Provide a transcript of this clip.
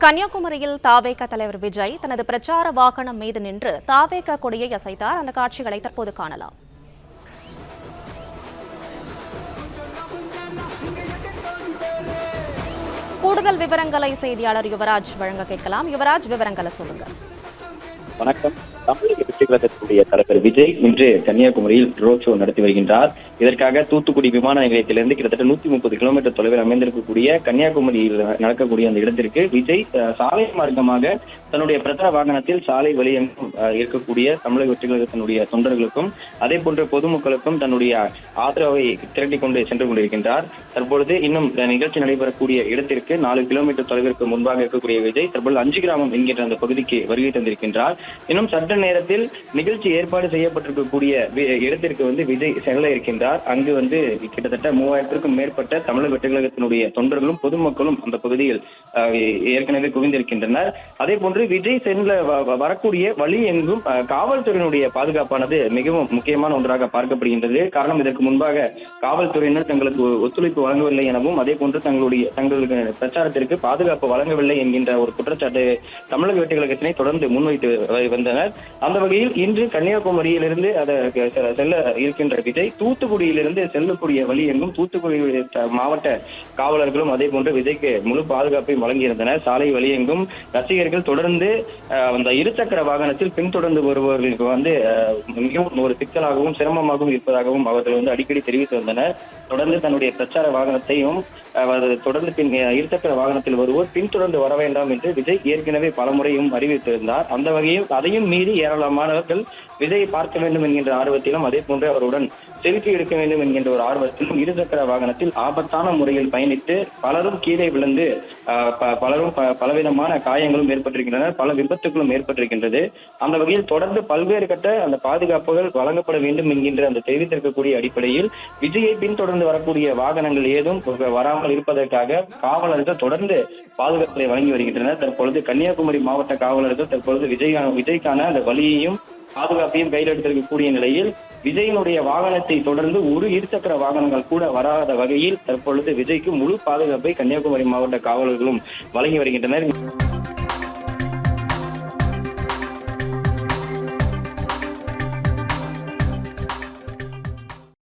கன்னியாகுமரியில் தாவேக தலைவர் விஜய் தனது பிரச்சார வாகனம் மீது நின்று தாவேக கொடியை அசைத்தார். அந்த காட்சிகளை தற்போது காணலாம். கூடுதல் விவரங்களை செய்தியாளர் யுவராஜ் வழங்க கேட்கலாம். யுவராஜ், விவரங்களை சொல்லுங்க. வணக்கம். தமிழக வெற்றி கழகத்துடைய தலைவர் விஜய் இன்று கன்னியாகுமரியில் ரோட் ஷோ நடத்தி வருகின்றார். இதற்காக தூத்துக்குடி விமான நிலையத்திலிருந்து கிட்டத்தட்ட 130 கிலோமீட்டர் தொலைவில் அமைந்திருக்கக்கூடிய கன்னியாகுமரியில் நடக்கக்கூடிய அந்த இடத்திற்கு விஜய் சாலை மார்க்கமாக தன்னுடைய பிரச்சார வாகனத்தில் சாலை வழியெங்கும் இருக்கக்கூடிய தமிழக வெற்றி கழகத்தினுடைய தொண்டர்களுக்கும் அதே போன்ற பொதுமக்களுக்கும் தன்னுடைய ஆதரவை திரட்டிக் கொண்டு சென்று கொண்டிருக்கின்றார். தற்பொழுது இன்னும் நிகழ்ச்சி நடைபெறக்கூடிய இடத்திற்கு 4 கிலோமீட்டர் தொலைவிற்கு முன்பாக இருக்கக்கூடிய விஜய் தற்பொழுது 5 கிராமம் என்கின்ற அந்த பகுதிக்கு வருகை தந்திருக்கின்றார். இன்னும் சற்று நேரத்தில் நிகழ்ச்சி ஏற்பாடு செய்யப்பட்டிருக்கக்கூடிய இடத்திற்கு விஜய் செல்ல இருக்கின்றார். அங்கு கிட்டத்தட்ட 3000க்கும் மேற்பட்ட தமிழக வெற்றி கழகத்தினுடைய தொண்டர்களும் பொதுமக்களும் அந்த பகுதியில் ஏற்கனவே குவிந்திருக்கின்றனர். அதே போன்று விஜய் செல்ல வரக்கூடிய வழி எங்கும் காவல்துறையினுடைய பாதுகாப்பானது மிகவும் முக்கியமான ஒன்றாக பார்க்கப்படுகின்றது. காரணம், இதற்கு முன்பாக காவல்துறையினர் தங்களுக்கு ஒத்துழைப்பு வழங்கவில்லை எனவும் அதே போன்று தங்களுக்கு பிரச்சாரத்திற்கு பாதுகாப்பு வழங்கவில்லை என்கின்ற ஒரு குற்றச்சாட்டு தமிழக வெற்றி கழகத்தினை தொடர்ந்து முன்வைத்து வந்தனர். அந்த வகையில் இன்று கன்னியாகுமரியிலிருந்து செல்ல இருக்கின்ற விஜய் தூத்துக்குடியிலிருந்து செல்லக்கூடிய வழி எங்கும் தூத்துக்குடி மாவட்ட காவலர்களும் அதே போன்று விஜய்க்கு முழு பாதுகாப்பையும் வழங்கியிருந்தனர். சாலை வழி எங்கும் ரசிகர்கள் தொடர்ந்து அந்த இருசக்கர வாகனத்தில் பின்தொடர்ந்து வருபவர்களுக்கு மிகவும் ஒரு சிக்கலாகவும் சிரமமாகவும் இருப்பதாகவும் அவர்கள் அடிக்கடி தெரிவித்து வந்தனர். தொடர்ந்து தன்னுடைய பிரச்சார வாகனத்தையும் தொடர்ந்து இருசக்கர வாகனத்தில் வருவோர் பின்தொடர்ந்து வர வேண்டாம் என்று விஜய் ஏற்கனவே பலமுறையும் அறிவித்திருந்தார். அந்த வகையில் அதையும் மீறி ஏராளமானவர்கள் விஜயை பார்க்க வேண்டும் என்கின்ற ஆர்வத்திலும் அதே போன்று அவருடன் செல்ஃபி எடுக்க வேண்டும் என்கின்ற ஒரு ஆர்வத்திலும் இருசக்கர வாகனத்தில் ஆபத்தான முறையில் பயணித்து பலரும் கீழே விழுந்து பலரும் பலவிதமான காயங்களும் ஏற்பட்டிருக்கின்றனர். பல விபத்துகளும் ஏற்பட்டிருக்கின்றது. அந்த வகையில் தொடர்ந்து பல்வேறு கட்ட அந்த பாதுகாப்புகள் வழங்கப்பட வேண்டும் என்கின்ற அந்த தெரிவித்திருக்கக்கூடிய அடிப்படையில் விஜயை பின்தொடர்ந்து வரக்கூடிய வாகனங்கள் ஏதும் வராமல் இருப்பதற்காக காவலர்கள் தொடர்ந்து பாதுகாப்பை வழங்கி வருகின்றனர். தற்பொழுது கன்னியாகுமரி மாவட்ட காவலர்கள் தற்பொழுது விஜய்க்கான அந்த வழியையும் பாதுகாப்பையும் கையில் எடுத்திருக்கக்கூடிய நிலையில் விஜயினுடைய வாகனத்தை தொடர்ந்து ஒரு இருசக்கர வாகனங்கள் கூட வராத வகையில் தற்பொழுது விஜய்க்கு முழு பாதுகாப்பை கன்னியாகுமரி மாவட்ட காவலர்களும் வழங்கி வருகின்றனர்.